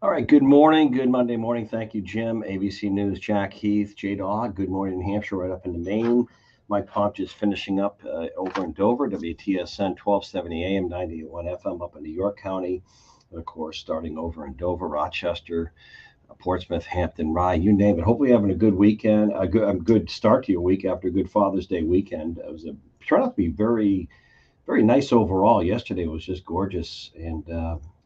All right, good morning. Good Monday morning. Thank you, Jim. ABC News, Jack Heath, J Dog. Good morning, New Hampshire, right up into Maine. Mike Pomp just finishing up over in Dover, WTSN 1270 AM, 98.1 FM up in New York County. And of course, starting over in Dover, Rochester, Portsmouth, Hampton, Rye, you name it. Hopefully, you're having a good weekend, a good start to your week after a good Father's Day weekend. It was turned out to be very nice overall. Yesterday was just gorgeous, and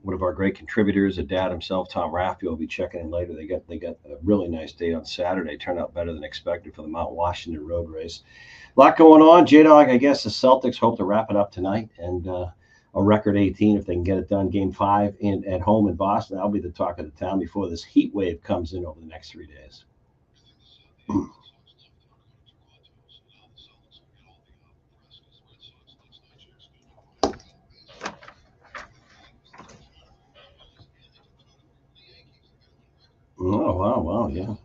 one of our great contributors, a dad himself, Tom Raffio, will be checking in later. They got a really nice day on Saturday. Turned out better than expected for the Mount Washington Road Race. A lot going on. J Dog, I guess the Celtics hope to wrap it up tonight and a record 18 if they can get it done. Game 5 at home in Boston. That'll be the talk of the town before this heat wave comes in over the next 3 days. Oh, wow, wow, yeah.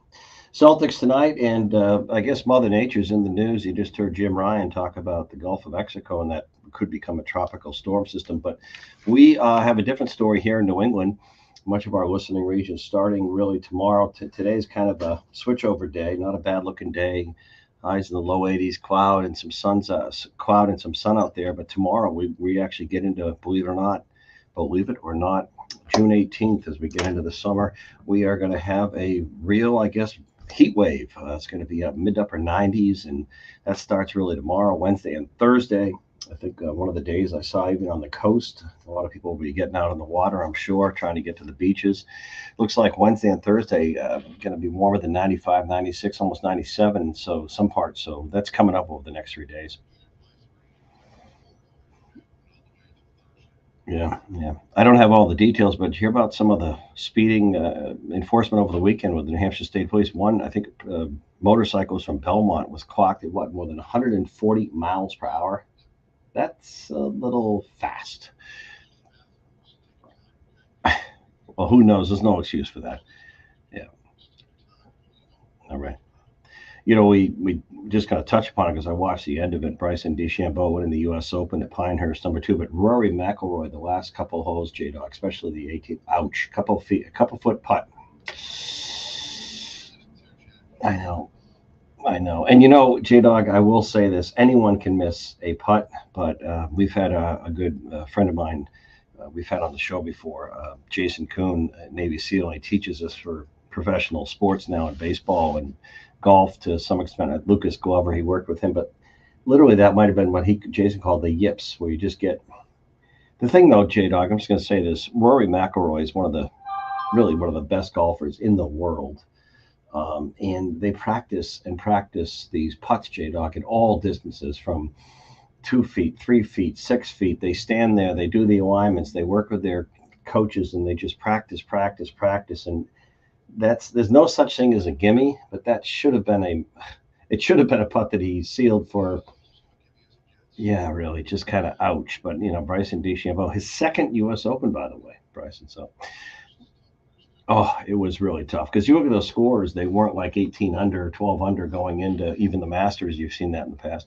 Celtics tonight, and I guess Mother Nature's in the news. You just heard Jim Ryan talk about the Gulf of Mexico, and that could become a tropical storm system. But we have a different story here in New England. Much of our listening region starting really tomorrow. Today's kind of a switchover day, not a bad looking day. Highs in the low 80s, cloud and some sun out there. But tomorrow we actually get into, believe it or not, June 18th as we get into the summer. We are going to have a real, I guess, heat wave. It's going to be up mid to upper 90s, and that starts really tomorrow, Wednesday, and Thursday. I think one of the days I saw even on the coast, a lot of people will be getting out on the water, I'm sure, trying to get to the beaches. Looks like Wednesday and Thursday going to be warmer than 95, 96, almost 97. So some parts. So that's coming up over the next 3 days. Yeah, yeah. I don't have all the details, but did you hear about some of the speeding enforcement over the weekend with the New Hampshire State Police? One, I think, motorcycles from Belmont was clocked at what, more than 140 miles per hour? That's a little fast. Well, who knows? There's no excuse for that. Yeah. All right. We just going to touch upon it because I watched the end of it. Bryson DeChambeau winning the U.S. Open at Pinehurst, number 2. But Rory McIlroy, the last couple of holes, J Dog, especially the 18th, ouch, couple feet, a couple foot putt. I know, I know. And J Dog, I will say this: anyone can miss a putt, but we've had a good friend of mine we've had on the show before, Jason Kuhn, Navy SEAL. And he teaches us for professional sports now in baseball and golf to some extent. Lucas Glover, he worked with him, but literally that might have been what Jason called the yips, where you just get the thing though, J Dog. I'm just going to say this: Rory McIlroy is really one of the best golfers in the world. And they practice and practice these putts, J Dog, at all distances from 2 feet, 3 feet, 6 feet. They stand there, they do the alignments, they work with their coaches, and they just practice, practice, practice. And there's no such thing as a gimme, but that should have been it should have been a putt that he sealed for. Yeah, really, just kind of ouch. But Bryson DeChambeau, his second U.S. Open, by the way, Bryson. So, oh, it was really tough because you look at those scores; they weren't like 18 under, 12 under going into even the Masters. You've seen that in the past.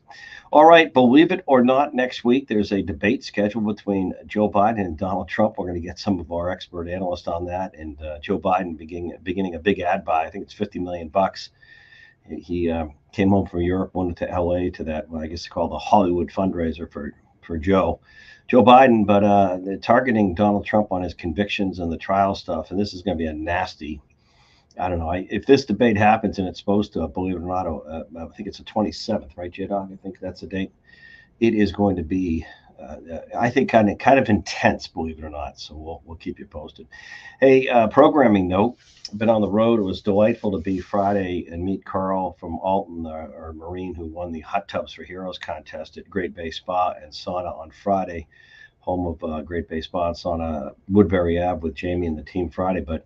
All right, believe it or not, next week there's a debate scheduled between Joe Biden and Donald Trump. We're going to get some of our expert analysts on that, and Joe Biden beginning a big ad buy. I think it's $50 million. He came home from Europe, went to LA to that, what I guess called the Hollywood fundraiser for Joe Biden, but they're targeting Donald Trump on his convictions and the trial stuff. And this is going to be a nasty. I don't know. If this debate happens and it's supposed to, believe it or not, I think it's the 27th, right, J Dog? I think that's the date. It is going to be, I think, kind of intense, believe it or not. So we'll keep you posted. Hey, programming note. Been on the road. It was delightful to be Friday and meet Carl from Alton, our Marine who won the Hot Tubs for Heroes contest at Great Bay Spa and Sauna on Friday, home of Great Bay Spa and Sauna, Woodbury Ave with Jamie and the team Friday. But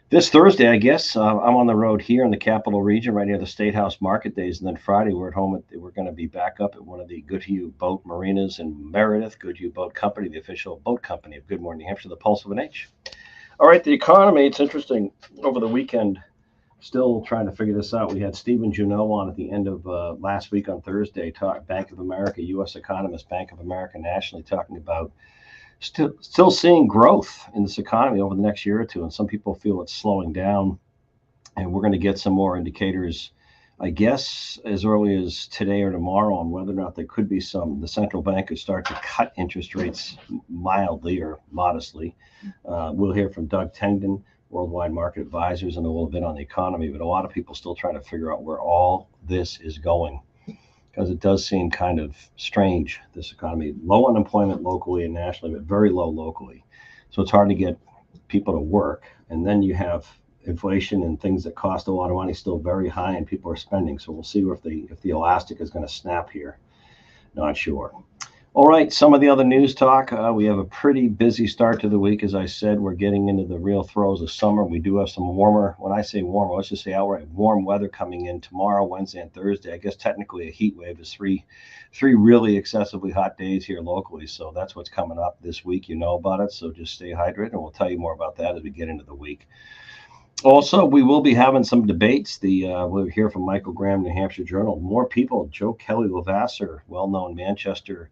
this Thursday, I guess, I'm on the road here in the Capital Region, right near the State House Market Days, and then Friday we're at home. We're going to be back up at one of the Goodhue Boat Marinas in Meredith. Goodhue Boat Company, the official boat company of Good Morning New Hampshire, the Pulse of an H. All right, the economy. It's interesting. Over the weekend, still trying to figure this out. We had Stephen Junot on at the end of last week on Thursday, Bank of America, U.S. economist, Bank of America nationally, talking about still seeing growth in this economy over the next year or two, and some people feel it's slowing down. And we're going to get some more indicators, I guess, as early as today or tomorrow on whether or not there could be some. The central bank could start to cut interest rates mildly or modestly. We'll hear from Doug Tengden, Worldwide Market Advisors, in a little bit on the economy, but a lot of people still trying to figure out where all this is going because it does seem kind of strange, this economy. Low unemployment locally and nationally, but very low locally. So it's hard to get people to work. And then you have inflation and things that cost a lot of money still very high and people are spending. So we'll see if the elastic is going to snap here. Not sure. All right, some of the other news talk. We have a pretty busy start to the week. As I said, we're getting into the real throes of summer. We do have some warmer, when I say warmer, let's just say outright warm weather coming in tomorrow, Wednesday, and Thursday. I guess technically a heat wave is three really excessively hot days here locally. So that's what's coming up this week. You know about it. So just stay hydrated, and we'll tell you more about that as we get into the week. Also, we will be having some debates. We'll hear from Michael Graham, New Hampshire Journal. More people. Joe Kelly Lavasser, well-known Manchester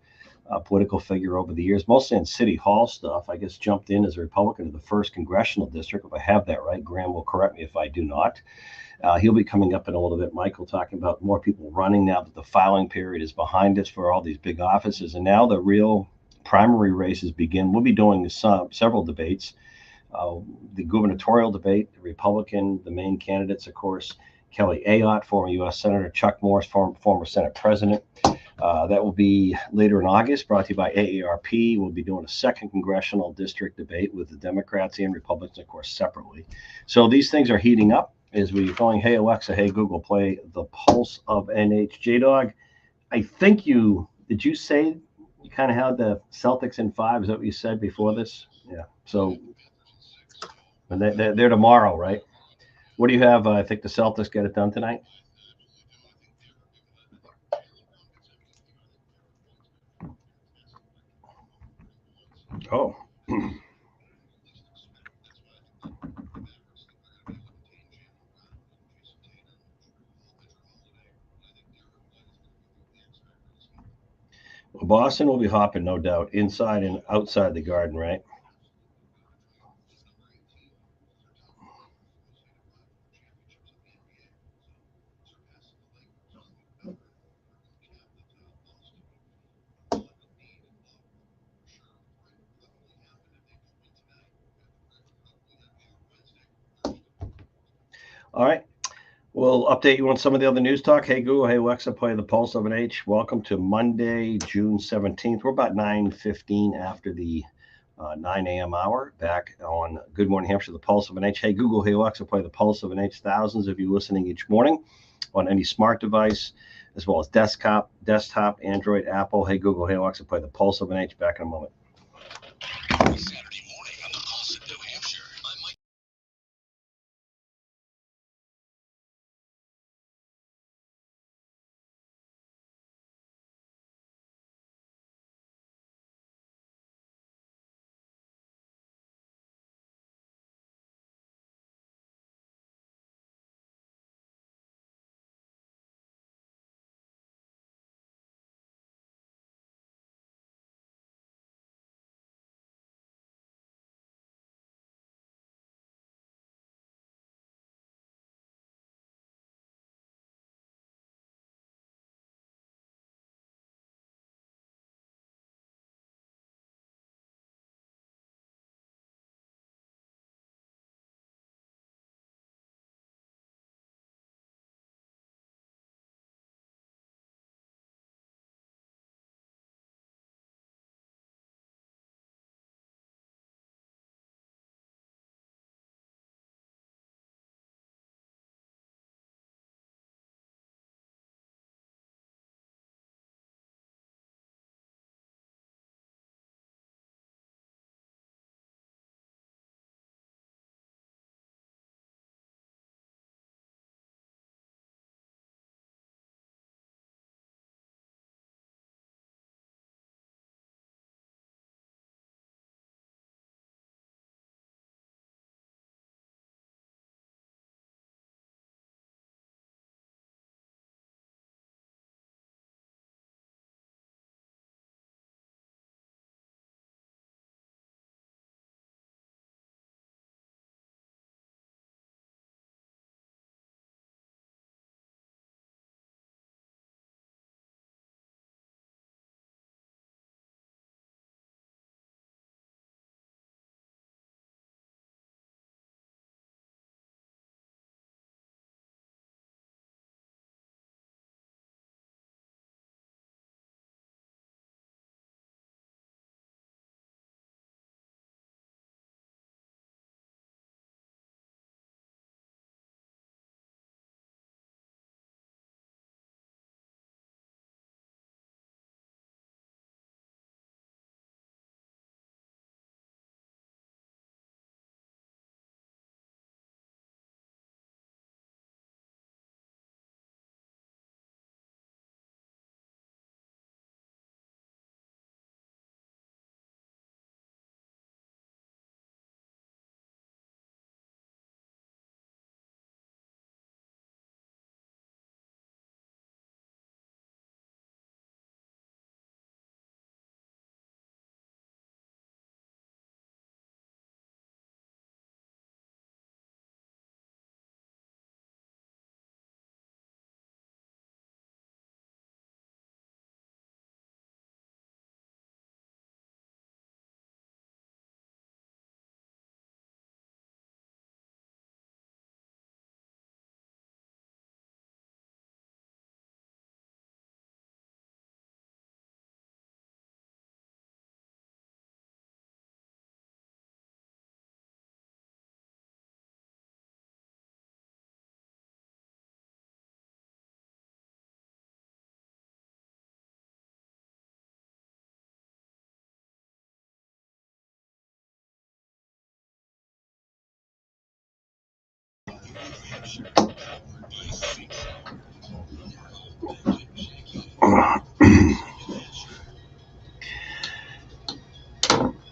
political figure over the years, mostly in city hall stuff. I guess jumped in as a Republican to the first congressional district. If I have that right, Graham will correct me if I do not. He'll be coming up in a little bit. Michael talking about more people running now that the filing period is behind us for all these big offices, and now the real primary races begin. We'll be doing several debates. The gubernatorial debate, the Republican, the main candidates, of course, Kelly Ayotte, former U.S. Senator, Chuck Morse, former Senate President. That will be later in August, brought to you by AARP. We'll be doing a second congressional district debate with the Democrats and Republicans, of course, separately. So these things are heating up as we're going, hey, Alexa, hey, Google, play the pulse of NH. J-Dog, I think did you say you kind of had the Celtics in 5? Is that what you said before this? Yeah. So and they're tomorrow, right? What do you have? I think the Celtics get it done tonight. Oh, well, Boston will be hopping, no doubt, inside and outside the Garden, right? All right. We'll update you on some of the other news talk. Hey, Google. Hey, Alexa, play the Pulse of an H. Welcome to Monday, June 17th. We're about 9:15 after the 9 a.m. hour. Back on Good Morning Hampshire, the Pulse of an H. Hey, Google. Hey, Alexa, play the Pulse of an H. Thousands of you listening each morning on any smart device, as well as desktop, Android, Apple. Hey, Google. Hey, Alexa, play the Pulse of an H. Back in a moment.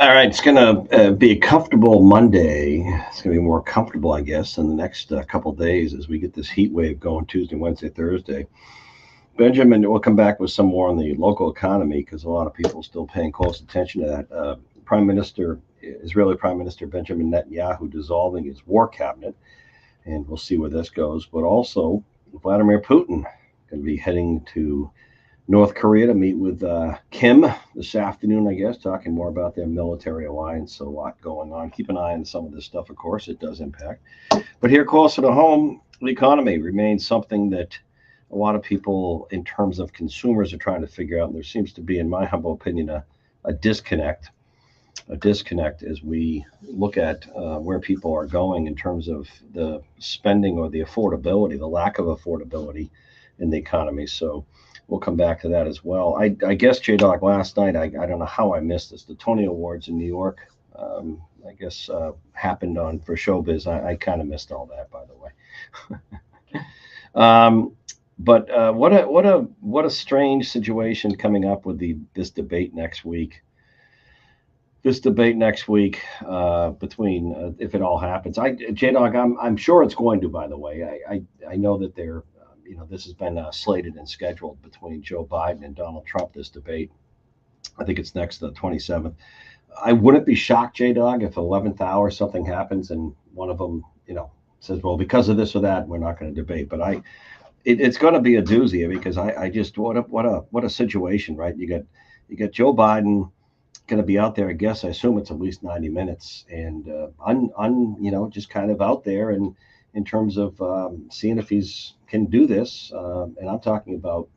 All right, it's going to be a comfortable Monday. It's going to be more comfortable, I guess, in the next couple days as we get this heat wave going Tuesday, Wednesday, Thursday. Benjamin, we'll come back with some more on the local economy because a lot of people are still paying close attention to that. Israeli Prime Minister Benjamin Netanyahu dissolving his war cabinet, and we'll see where this goes. But also, Vladimir Putin going to be heading to North Korea to meet with Kim this afternoon, I guess, talking more about their military alliance. So a lot going on. Keep an eye on some of this stuff, of course. It does impact. But here closer to home, the economy remains something that a lot of people, in terms of consumers, are trying to figure out. And there seems to be, in my humble opinion, a disconnect as we look at where people are going in terms of the spending or the affordability, the lack of affordability in the economy. So we'll come back to that as well. I guess, J-Dog, last night, I don't know how I missed this. The Tony Awards in New York, I guess, happened on for Showbiz. I kind of missed all that, by the way. But what a strange situation coming up with this debate next week. Between if it all happens, J-Dog, I'm sure it's going to. By the way, I know that they're. This has been slated and scheduled between Joe Biden and Donald Trump, this debate. I think it's next, the 27th. I wouldn't be shocked, J-Dog, if 11th hour something happens and one of them, says, well, because of this or that, we're not going to debate. But it's going to be a doozy because I just, what a situation, right? You got Joe Biden going to be out there, I guess. I assume it's at least 90 minutes and just kind of out there and in terms of seeing if he's can do this. And I'm talking about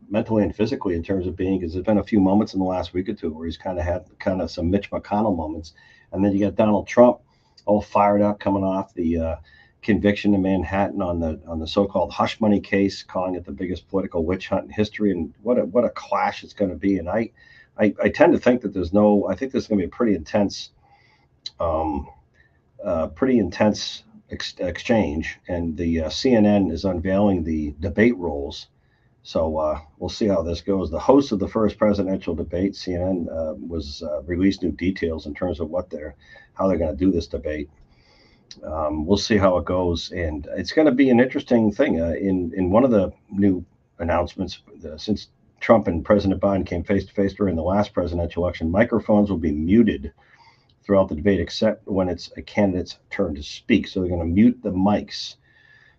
mentally and physically in terms of because there's been a few moments in the last week or two where he's kind of had some Mitch McConnell moments. And then you got Donald Trump all fired up coming off the conviction in Manhattan on the so-called hush money case, calling it the biggest political witch hunt in history. And what a clash it's going to be. And I tend to think that I think there's going to be a pretty intense exchange, and the CNN is unveiling the debate rules. So we'll see how this goes. The host of the first presidential debate, CNN, was released new details in terms of how they're going to do this debate. We'll see how it goes, and it's going to be an interesting thing. In one of the new announcements, since Trump and President Biden came face to face during the last presidential election, microphones will be muted throughout the debate, except when it's a candidate's turn to speak. So they're going to mute the mics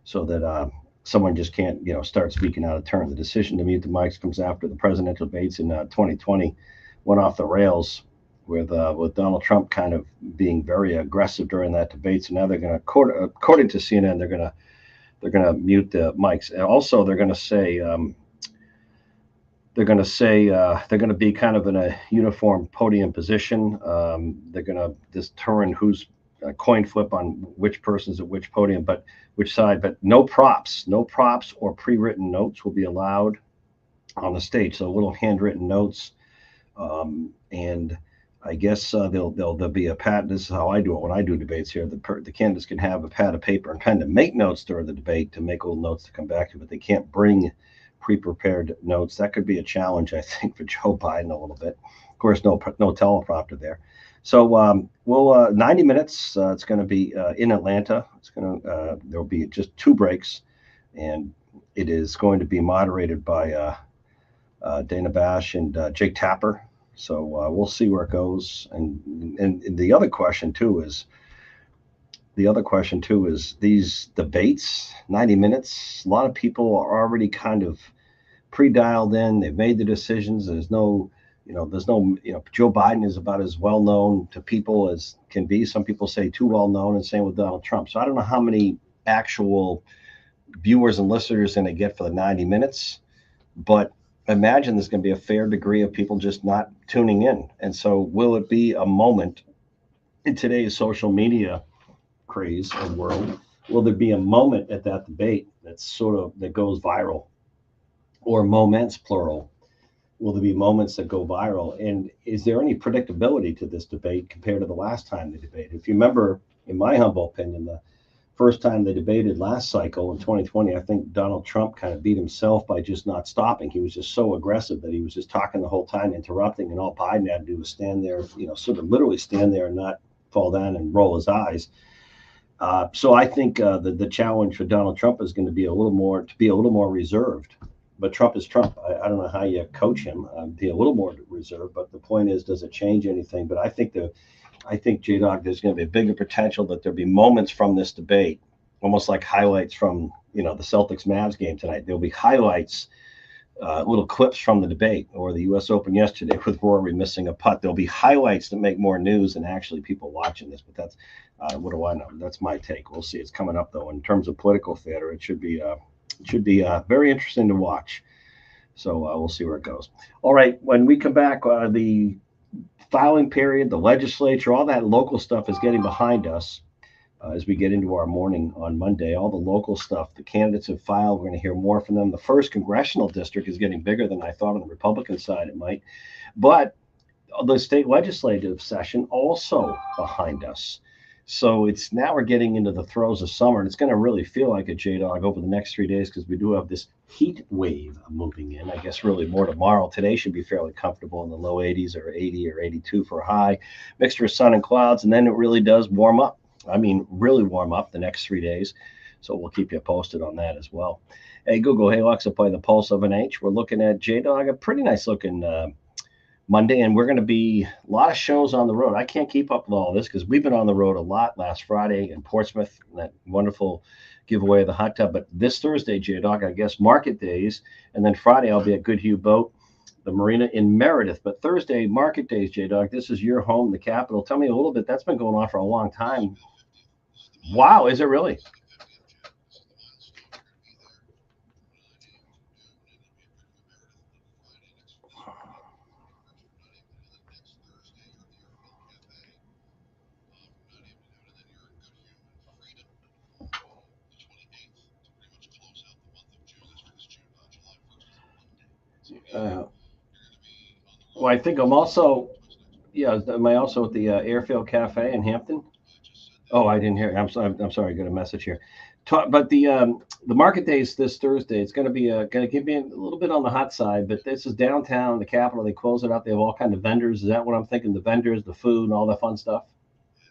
so that someone just can't, start speaking out of turn. The decision to mute the mics comes after the presidential debates in 2020 went off the rails with Donald Trump kind of being very aggressive during that debate. So now they're going to, according to CNN, they're going to mute the mics. And also, they're going to say they're going to be kind of in a uniform podium position. They're going to determine who's a coin flip on which person's at which podium, but which side. But no props or pre-written notes will be allowed on the stage. So little handwritten notes, and I guess there'll be a pad. This is how I do it when I do debates here. The candidates can have a pad of paper and pen to make notes during the debate, to make little notes to come back to, but they can't bring pre-prepared notes. That could be a challenge, I think, for Joe Biden a little bit. Of course, no teleprompter there. So we'll 90 minutes. It's going to be in Atlanta. There'll be just 2 breaks, and it is going to be moderated by Dana Bash and Jake Tapper. So we'll see where it goes. And the other question too is these debates, 90 minutes. A lot of people are already kind of pre-dialed in. They've made the decisions. There's no, Joe Biden is about as well known to people as can be. Some people say too well known, and same with Donald Trump. So I don't know how many actual viewers and listeners going to get for the 90 minutes, but imagine there's going to be a fair degree of people just not tuning in. And so will it be a moment in today's social media craze and world? Will there be a moment at that debate that goes viral, or moments, plural? Will there be moments that go viral? And is there any predictability to this debate compared to the last time they debated? If you remember, in my humble opinion, the first time they debated last cycle in 2020, I think Donald Trump kind of beat himself by just not stopping. He was just so aggressive that he was just talking the whole time, interrupting, and all Biden had to do was stand there, sort of literally stand there and not fall down and roll his eyes. So I think the challenge for Donald Trump is going to be a little more reserved. But Trump is Trump. I don't know how you coach him. Be a little more reserved. But the point is, does it change anything? But I think J Dog, there's going to be a bigger potential that there'll be moments from this debate, almost like highlights from the Celtics Mavs game tonight. There'll be highlights, little clips from the debate or the U.S. Open yesterday with Rory missing a putt. There'll be highlights that make more news than actually people watching this. But that's what do I know? That's my take. We'll see. It's coming up though. In terms of political theater, it should be very interesting to watch. So we'll see where it goes. All right. When we come back, the filing period, the legislature, all that local stuff is getting behind us as we get into our morning on Monday. All the local stuff, the candidates have filed. We're going to hear more from them. The first congressional district is getting bigger than I thought on the Republican side it might. But the state legislative session also behind us. So it's now we're getting into the throes of summer, and it's going to really feel like a J-Dog over the next 3 days because we do have this heat wave moving in. I guess really more tomorrow. Today should be fairly comfortable in the low 80s or 80 or 82 for a high, mixture of sun and clouds, and then it really does warm up. I mean, really warm up the next 3 days. So we'll keep you posted on that as well. Hey, Google, hey, Alexa, play the Pulse of an H. We're looking at J-Dog, a pretty nice looking Monday, and we're going to be a lot of shows on the road. I can't keep up with all this because we've been on the road a lot last Friday in Portsmouth, that wonderful giveaway of the hot tub. But this Thursday, J-Dog, I guess market days, and then Friday I'll be at Goodhue Boat, the marina in Meredith. But Thursday, market days, J-Dog, this is your home, the capital. Tell me a little bit. That's been going on for a long time. Wow, is it really? Uh, well, I think I'm also, yeah, am I also at the Airfield Cafe in Hampton? Oh, I didn't hear. I'm sorry. I got a message here. But the market days this Thursday. It's going to give me a little bit on the hot side. But this is downtown, the capital. They close it out. They have all kind of vendors. Is that what I'm thinking? The vendors, the food, and all the fun stuff.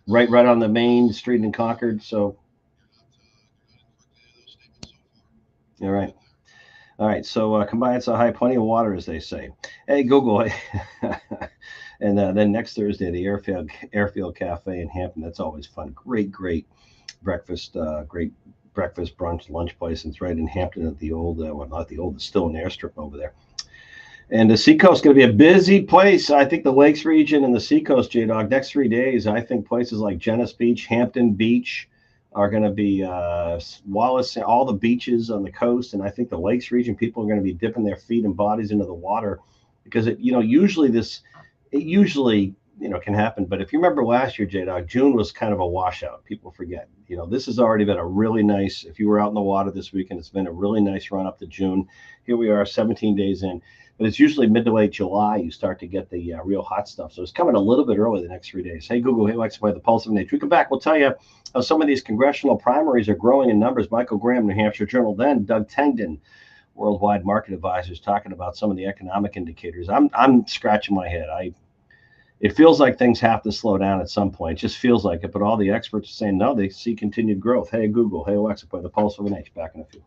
Right on the main street in Concord. So, all right. All right. So combine it's a high, plenty of water, as they say. Hey, Google. And then next Thursday, the Airfield Cafe in Hampton. That's always fun. Great breakfast, great breakfast, brunch, lunch place. It's right in Hampton at the old, well, not the old, it's still an airstrip over there. And the Seacoast is going to be a busy place. I think the Lakes region and the Seacoast, J-Dog, next 3 days, I think places like Genesee Beach, Hampton Beach are going to be Wallace, all the beaches on the coast. And I think the Lakes region, people are going to be dipping their feet and bodies into the water because it usually can happen. But if you remember last year, J-Dog, June was kind of a washout. People forget. This has already been a really nice, if you were out in the water this weekend, it's been a really nice run up to June. Here we are 17 days in. But it's usually mid to late July you start to get the real hot stuff. So it's coming a little bit early the next 3 days. Hey, Google, hey, Alexa, play the Pulse of Nature. We come back, we'll tell you how some of these congressional primaries are growing in numbers. Michael Graham, New Hampshire Journal, then Doug Tengden, Worldwide Market Advisors, talking about some of the economic indicators. I'm scratching my head. It feels like things have to slow down at some point. It just feels like it. But all the experts are saying, no, they see continued growth. Hey, Google. Hey, Alexa, play the Pulse of an H. Back in a few.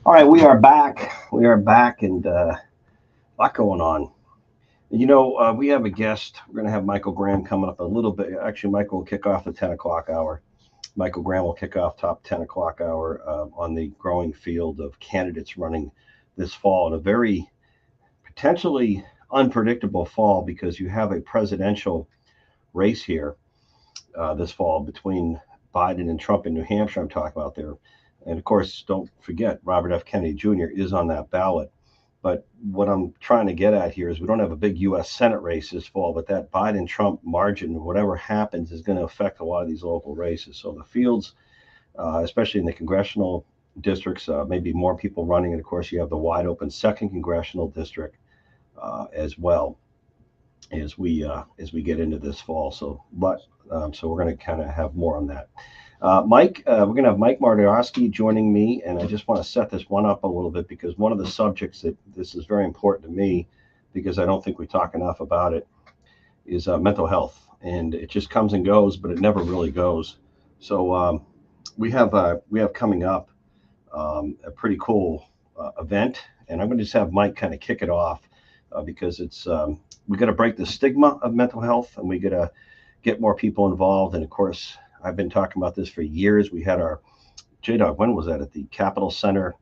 All right, we are back. We are back, and a lot going on. We have a guest. We're going to have Michael Graham coming up a little bit. Actually, Michael will kick off the 10 o'clock hour. Michael Graham will kick off top 10 o'clock hour on the growing field of candidates running this fall in a very potentially unpredictable fall because you have a presidential race here this fall between Biden and Trump in New Hampshire. I'm talking about there. And of course, don't forget, Robert F. Kennedy Jr. is on that ballot. But what I'm trying to get at here is we don't have a big U.S. Senate race this fall, but that Biden Trump margin, whatever happens, is going to affect a lot of these local races. So the fields, especially in the congressional districts, maybe more people running. And of course, you have the wide open second congressional district as well as we get into this fall. So we're going to kind of have more on that. Mike, we're going to have Mike Martirosky joining me, and I just want to set this one up a little bit because one of the subjects that this is very important to me because I don't think we talk enough about it is mental health, and it just comes and goes, but it never really goes. So we have coming up a pretty cool event, and I'm going to just have Mike kind of kick it off because it's we got to break the stigma of mental health, and we got to get more people involved. And of course, I've been talking about this for years. We had our JDog, when was that? At the Capitol Center,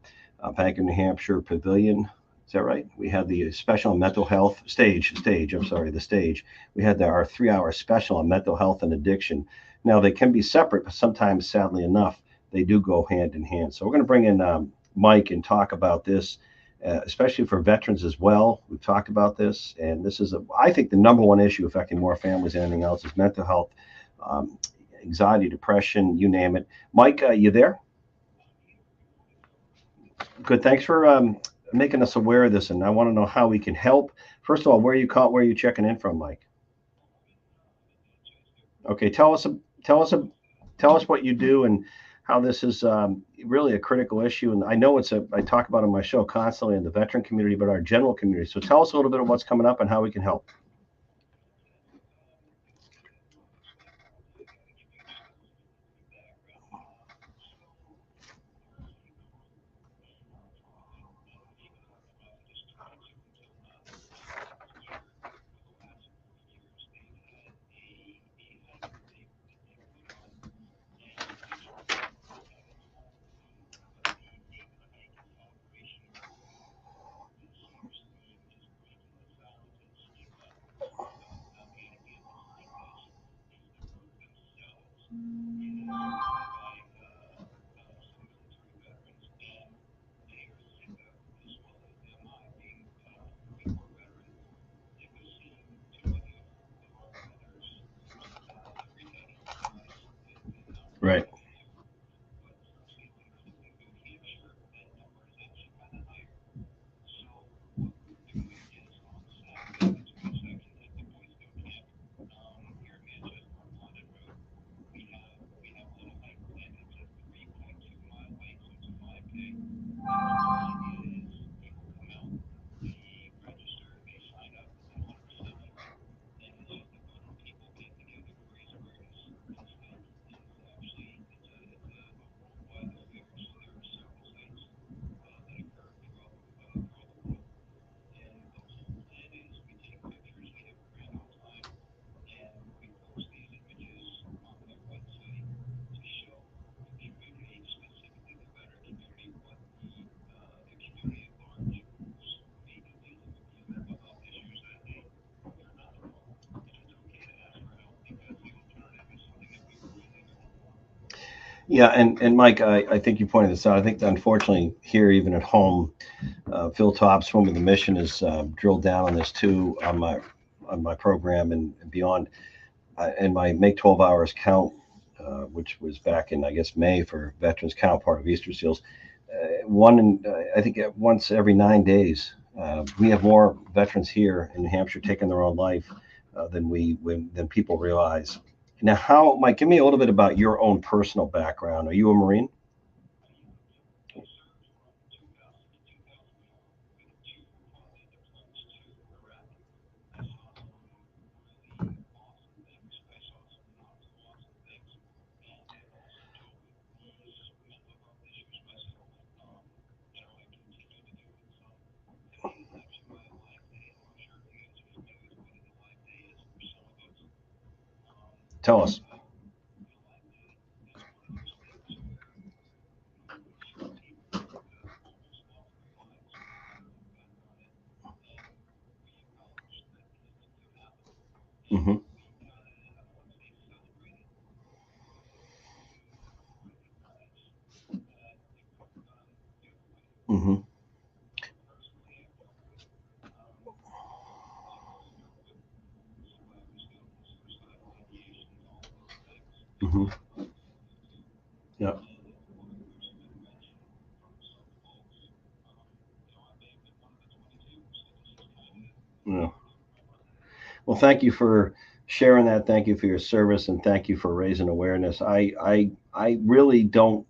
Bank of New Hampshire Pavilion. Is that right? We had the special mental health stage. I'm sorry, the stage. We had our 3 hour special on mental health and addiction. Now they can be separate, but sometimes, sadly enough, they do go hand in hand. So we're going to bring in Mike and talk about this, especially for veterans as well. We've talked about this, and this is, I think, the number one issue affecting more families than anything else is mental health, um, anxiety, depression, you name it. Mike, you there? Good. Thanks for making us aware of this, and I want to know how we can help. First of all, where are you checking in from, Mike? Okay, tell us tell us what you do and how this is really a critical issue. And I know I talk about it on my show constantly in the veteran community, but our general community. So tell us a little bit of what's coming up and how we can help. Right. Yeah, and Mike, I think you pointed this out. I think unfortunately here, even at home, Phil Top, Swim with the Mission, has drilled down on this too on my program and beyond. And my Make 12 Hours Count, which was back in I guess May for Veterans Count, part of Easter Seals. I think once every 9 days, we have more veterans here in New Hampshire taking their own life than people realize. Now, how, Mike? Give me a little bit about your own personal background. Are you a Marine? Tell us. Hmm. Hmm. Hmm. Yeah. Yeah. Well, thank you for sharing that. Thank you for your service, and thank you for raising awareness. I really don't.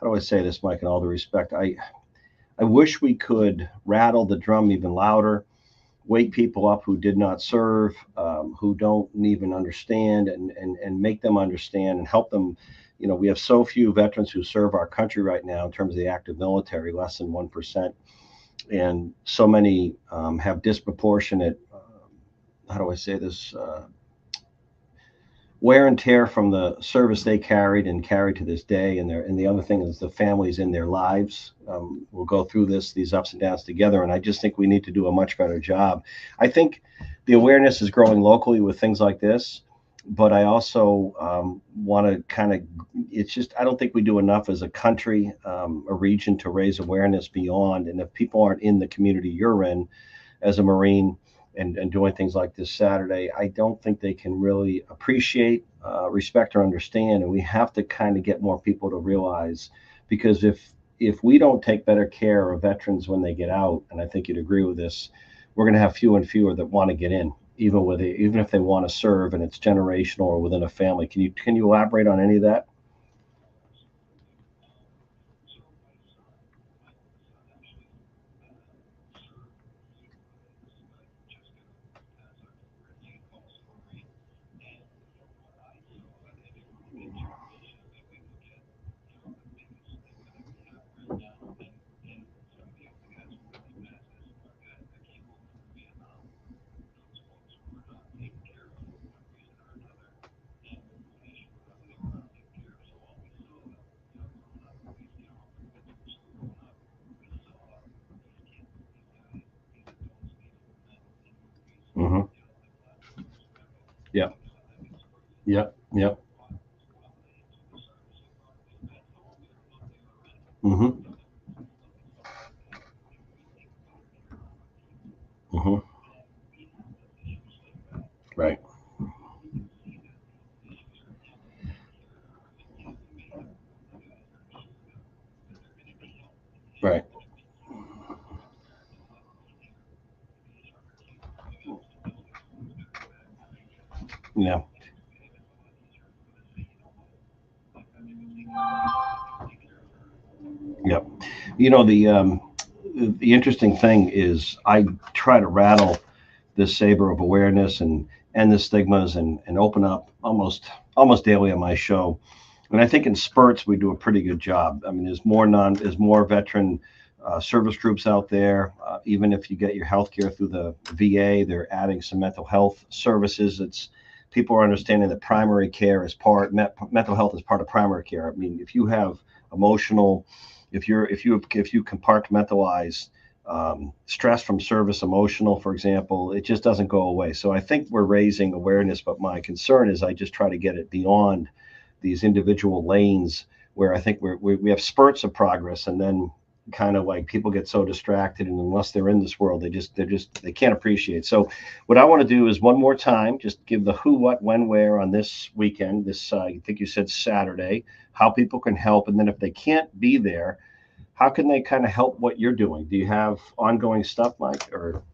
How do I say this, Mike? In all due respect, I wish we could rattle the drum even louder, wake people up who did not serve, who don't even understand, and make them understand and help them. You know, we have so few veterans who serve our country right now in terms of the active military, less than 1%, and so many have disproportionate. How do I say this? Wear and tear from the service they carried and carry to this day. And the other thing is the families in their lives will go through these ups and downs together. And I just think we need to do a much better job. I think the awareness is growing locally with things like this, but I also want to kind of, it's just, I don't think we do enough as a country, a region, to raise awareness beyond. And if people aren't in the community you're in as a Marine, and doing things like this Saturday, I don't think they can really appreciate, respect, or understand. And we have to kind of get more people to realize, because if we don't take better care of veterans when they get out, and I think you'd agree with this, we're going to have fewer and fewer that want to get in, even if they want to serve, and it's generational or within a family. Can you elaborate on any of that? Mm-hmm. Yeah. Yeah. Yeah. Mm-hmm. Mm-hmm. Right. Right. Yeah. Yep. You know, the interesting thing is I try to rattle this saber of awareness and the stigmas and open up almost daily on my show. And I think in spurts we do a pretty good job. I mean, there's more veteran service groups out there. Even if you get your health care through the VA, they're adding some mental health services. It's People are understanding that primary care is mental health is part of primary care. I mean, if you have emotional, if you compartmentalize stress from service, emotional, for example, it just doesn't go away. So I think we're raising awareness, but my concern is I just try to get it beyond these individual lanes where I think we have spurts of progress, and then kind of like people get so distracted, and unless they're in this world, they can't appreciate. So what I want to do is one more time just give the who, what, when, where on this weekend, this I think you said Saturday, how people can help, and then if they can't be there, how can they kind of help what you're doing? Do you have ongoing stuff, Mike? Or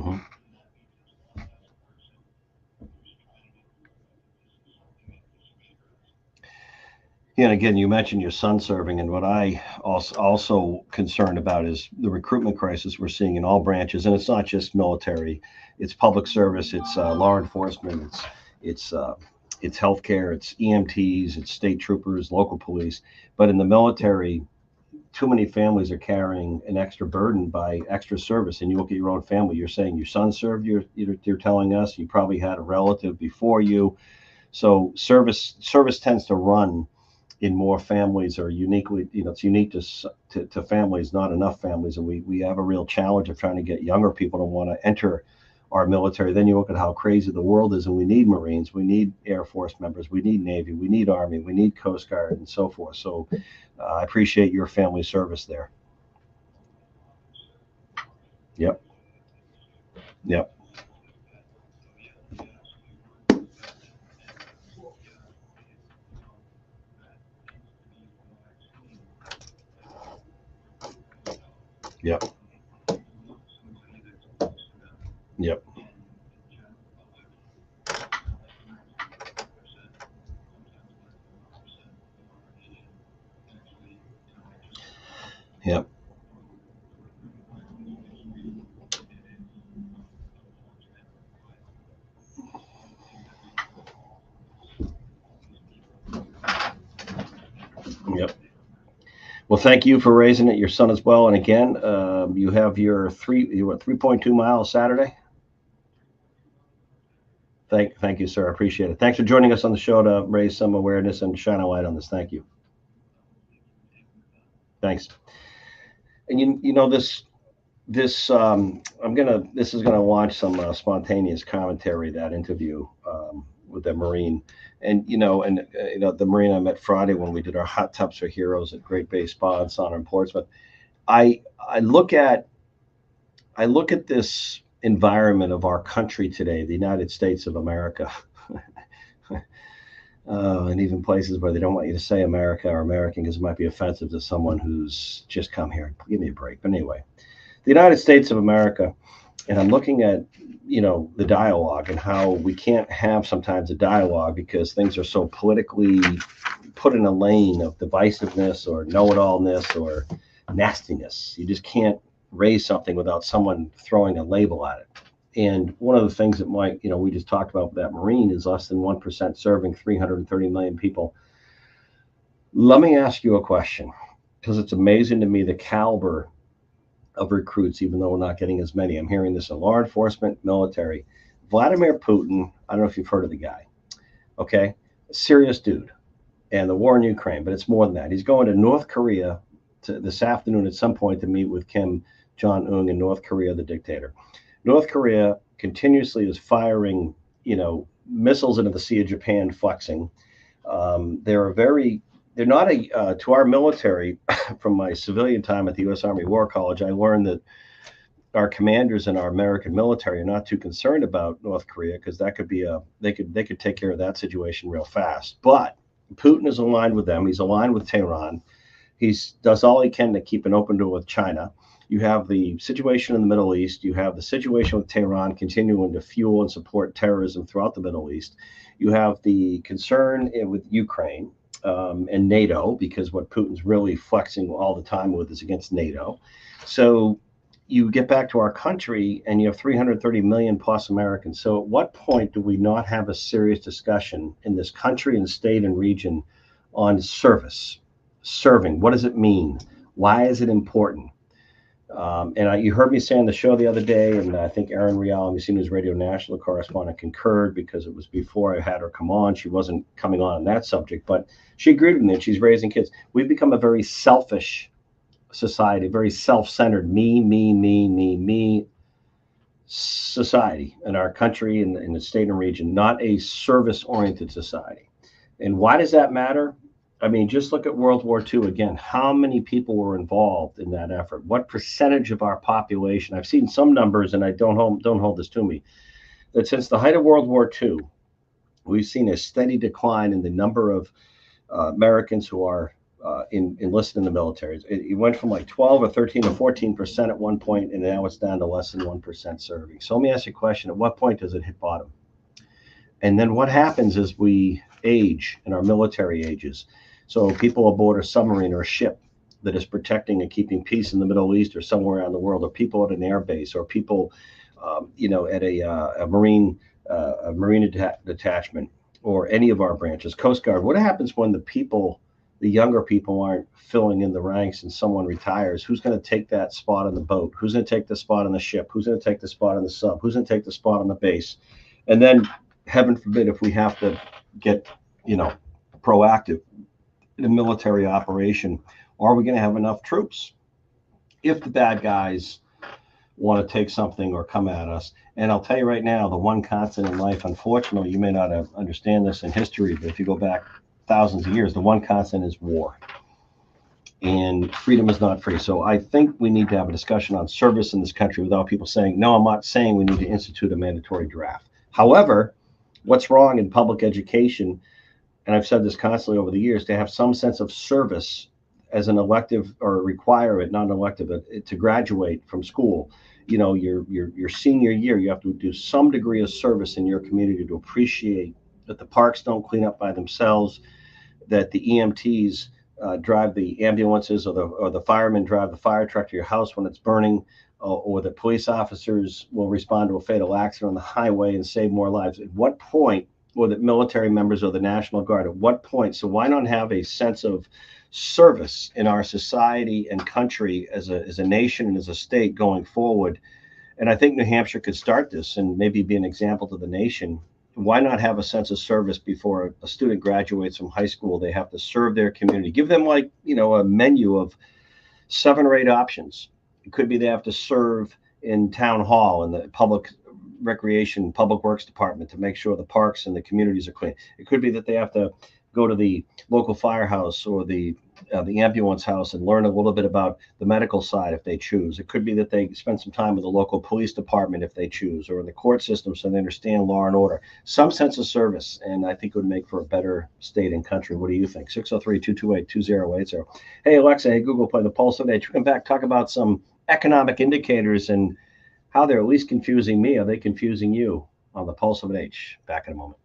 Hmm. Yeah, and again, you mentioned your son serving, and what I also concerned about is the recruitment crisis we're seeing in all branches, and it's not just military; it's public service, it's law enforcement, it's uh, it's healthcare, it's EMTs, it's state troopers, local police. But in the military, too many families are carrying an extra burden by extra service. And you look at your own family; you're saying your son served. You're telling us you probably had a relative before you. So service tends to run in more families, or uniquely, it's unique to families, not enough families, and we have a real challenge of trying to get younger people to want to enter our military. Then you look at how crazy the world is, and we need Marines, we need Air Force members, we need Navy, we need Army, we need Coast Guard, and so forth. So I appreciate your family service there. Yep. Yep. Yep. Yep. Yep. Yep. Well, thank you for raising it, your son as well. And again, you have your 3.2 miles Saturday. Thank you, sir. I appreciate it. Thanks for joining us on the show to raise some awareness and shine a light on this. Thank you. Thanks. And you know this is gonna launch some spontaneous commentary, that interview with the Marine. And the Marine I met Friday when we did our hot tubs for heroes at Great Bay Spa and Sauna in Portsmouth. I I look at I look at this environment of our country today, the United States of America. And even places where they don't want you to say America or American because it might be offensive to someone who's just come here. Give me a break. But anyway, the United States of America, and I'm looking at the dialogue and how we can't have sometimes a dialogue because things are so politically put in a lane of divisiveness or know-it-allness or nastiness. You just can't raise something without someone throwing a label at it. And one of the things that might, we just talked about with that Marine is less than 1% serving 330 million people. Let me ask you a question, because it's amazing to me the caliber of recruits, even though we're not getting as many. I'm hearing this in law enforcement, military. Vladimir Putin, I don't know if you've heard of the guy, okay? Serious dude. And the war in Ukraine, but it's more than that. He's going to North Korea this afternoon at some point to meet with Kim Jong Un in North Korea, the dictator. North Korea continuously is firing, missiles into the Sea of Japan, flexing. They're not to our military. From my civilian time at the U.S. Army War College, I learned that our commanders in our American military are not too concerned about North Korea because that could be they could take care of that situation real fast. But Putin is aligned with them. He's aligned with Tehran. He does all he can to keep an open door with China. You have the situation in the Middle East. You have the situation with Tehran continuing to fuel and support terrorism throughout the Middle East. You have the concern with Ukraine and NATO, because what Putin's really flexing all the time with is against NATO. So you get back to our country and you have 330 million plus Americans. So at what point do we not have a serious discussion in this country and state and region on serving? What does it mean? Why is it important? You heard me say on the show the other day, and I think Erin Real, NBC News Radio National correspondent, concurred because it was before I had her come on. She wasn't coming on that subject, but she agreed with me, and she's raising kids. We've become a very selfish society, very self-centered, me society in our country and in the state and region, not a service-oriented society. And why does that matter? I mean, just look at World War II again. How many people were involved in that effort? What percentage of our population? I've seen some numbers, and I don't hold this to me, that since the height of World War II, we've seen a steady decline in the number of Americans who are enlisted in the military. It went from like 12 or 13 or 14% at one point, and now it's down to less than 1% serving. So let me ask you a question: at what point does it hit bottom? And then what happens as we age and our military ages? So people aboard a submarine or a ship that is protecting and keeping peace in the Middle East or somewhere around the world, or people at an air base, or people, at a marine detachment, or any of our branches, Coast Guard. What happens when the younger people, aren't filling in the ranks and someone retires? Who's going to take that spot on the boat? Who's going to take the spot on the ship? Who's going to take the spot on the sub? Who's going to take the spot on the base? And then, heaven forbid, if we have to get, proactive in a military operation, are we going to have enough troops if the bad guys want to take something or come at us? And I'll tell you right now, the one constant in life, unfortunately, you may not understand this in history, but if you go back thousands of years, the one constant is war. And freedom is not free. So I think we need to have a discussion on service in this country without people saying, no, I'm not saying we need to institute a mandatory draft. However, what's wrong in public education, and I've said this constantly over the years, to have some sense of service as an elective, or require it, not an elective, to graduate from school. Your senior year, you have to do some degree of service in your community to appreciate that the parks don't clean up by themselves, that the EMTs drive the ambulances, or the firemen drive the fire truck to your house when it's burning, or the police officers will respond to a fatal accident on the highway and save more lives. At what point, or the military members or the National Guard, at what point? So why not have a sense of service in our society and country, as a nation and as a state going forward? And I think New Hampshire could start this and maybe be an example to the nation. Why not have a sense of service before a student graduates from high school? They have to serve their community. Give them, like, a menu of 7 or 8 options. It could be they have to serve in town hall and the public recreation, public works department, to make sure the parks and the communities are clean. It could be that they have to go to the local firehouse, or the ambulance house, and learn a little bit about the medical side if they choose. It could be that they spend some time with the local police department if they choose, or in the court system, so they understand law and order. Some sense of service, and I think it would make for a better state and country. What do you think? 603-228-2080. Hey, Alexa, hey, Google, play the Pulse of Age. Come back, talk about some economic indicators and how they're at least confusing me. Are they confusing you on the Pulse of Age? Back in a moment.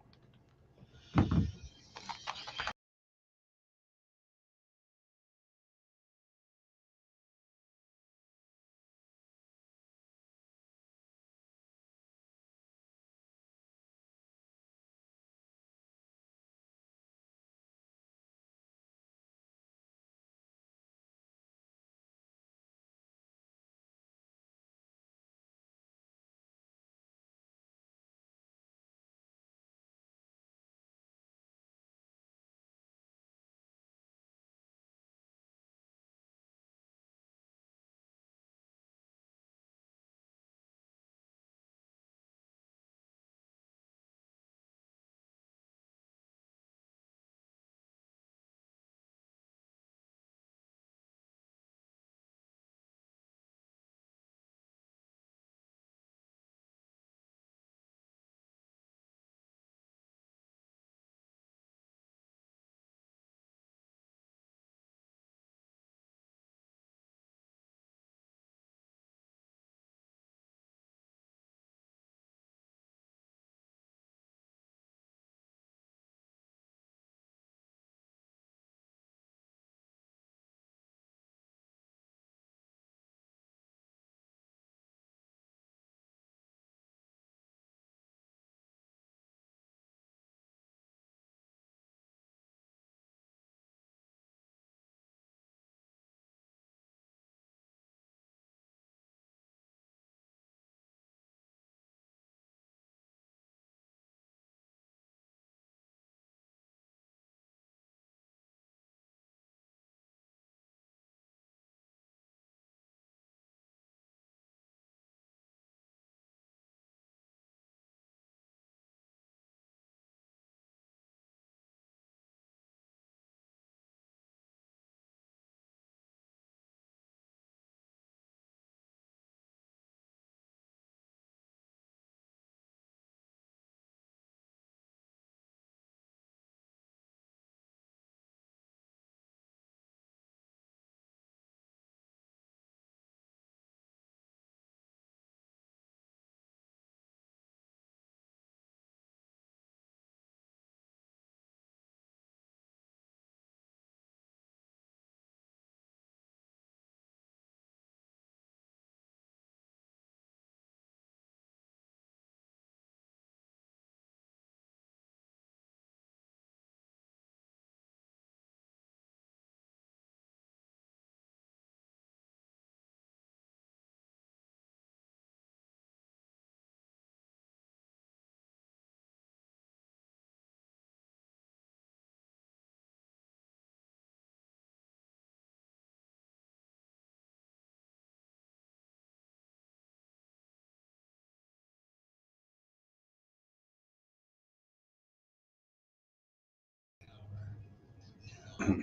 All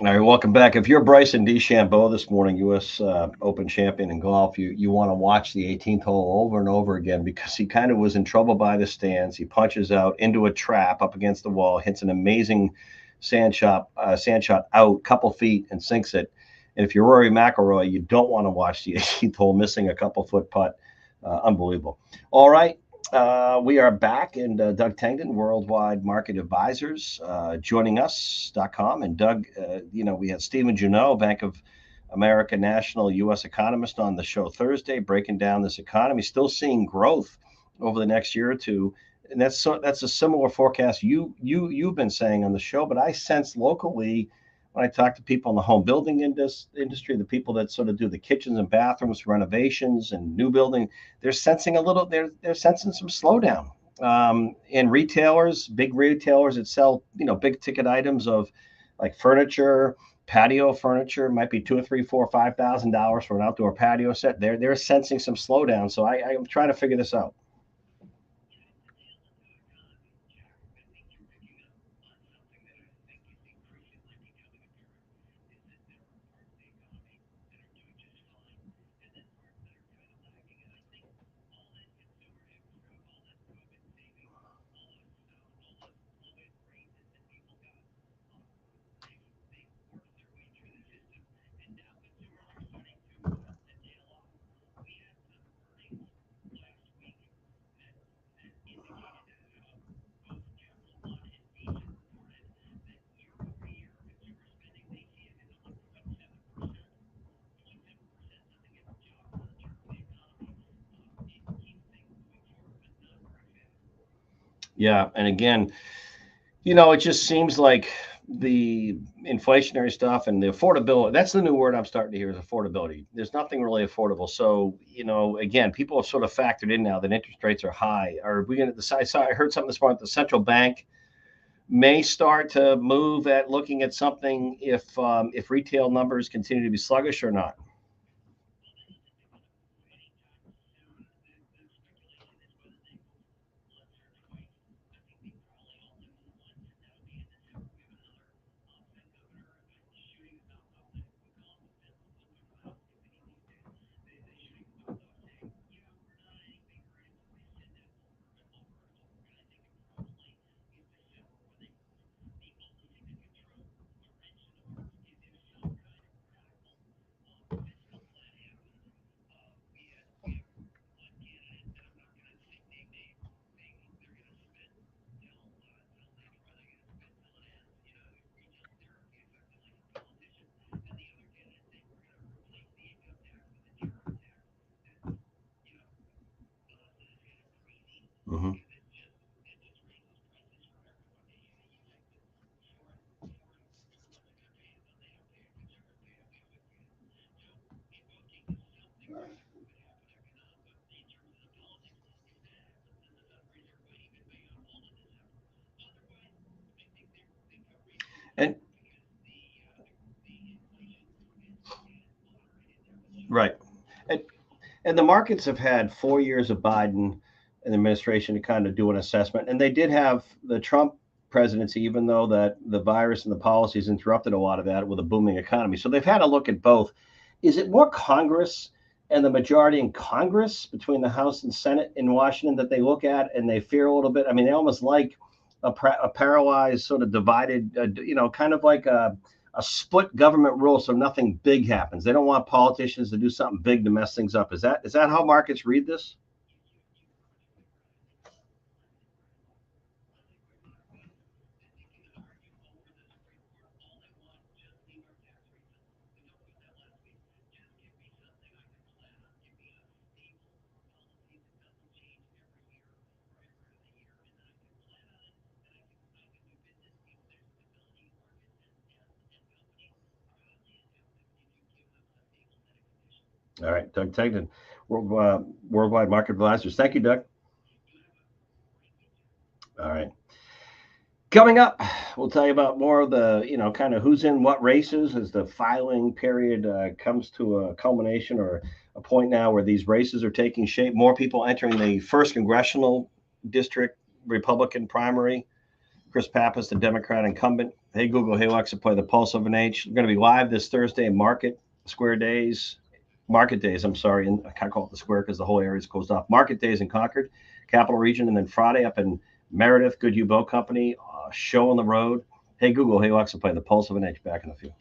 right, welcome back. If you're Bryson DeChambeau this morning, U.S. Open champion in golf, you want to watch the 18th hole over and over again because he kind of was in trouble by the stands. He punches out into a trap up against the wall, hits an amazing sand shot out, couple feet, and sinks it. And if you're Rory McIlroy, you don't want to watch the 18th hole missing a couple foot putt. Unbelievable. All right. We are back, and Doug Tengden, Worldwide Market Advisors, joining us.com. And Doug, we had Stephen Junot, Bank of America National U.S. economist, on the show Thursday, breaking down this economy, still seeing growth over the next year or two. And that's a similar forecast you've been saying on the show, but I sense locally when I talk to people in the home building industry, the people that sort of do the kitchens and bathrooms renovations and new building, they're sensing they're sensing some slowdown. And retailers, big retailers that sell big ticket items of like furniture, patio furniture, might be $2 or $3, $4, $5,000 for an outdoor patio set. They're sensing some slowdown. So I'm trying to figure this out. Yeah, and again, it just seems like the inflationary stuff and the affordability, that's the new word I'm starting to hear, is affordability. There's nothing really affordable. So, again, people have sort of factored in now that interest rates are high. Are we going to decide? I heard something this morning. The central bank may start to move at looking at something if retail numbers continue to be sluggish or not. Mm-hmm. And right. And And the markets have had 4 years of Biden and the administration to kind of do an assessment. And they did have the Trump presidency, even though that the virus and the policies interrupted a lot of that with a booming economy. So they've had to look at both. Is it more Congress and the majority in Congress between the House and Senate in Washington that they look at and they fear a little bit? I mean, they almost like a paralyzed, sort of divided, kind of like a split government rule so nothing big happens. They don't want politicians to do something big to mess things up. Is that how markets read this? All right, Doug Tegnan, Worldwide Market Advisors. Thank you, Doug. All right. Coming up, we'll tell you about more of the, kind of who's in what races as the filing period comes to a culmination or a point now where these races are taking shape. More people entering the first congressional district Republican primary Chris Pappas, the Democrat incumbent. Hey, Google. Hey, Alexa, play the Pulse of an H. We're going to be live this Thursday in Market Days. I'm sorry. And I can't call it the Square because the whole area is closed off. Market Days in Concord, Capital Region. And then Friday up in Meredith, Goodhue Boat Company. Show on the road. Hey, Google. Hey, Alexa, play the Pulse of an H. Back in a few.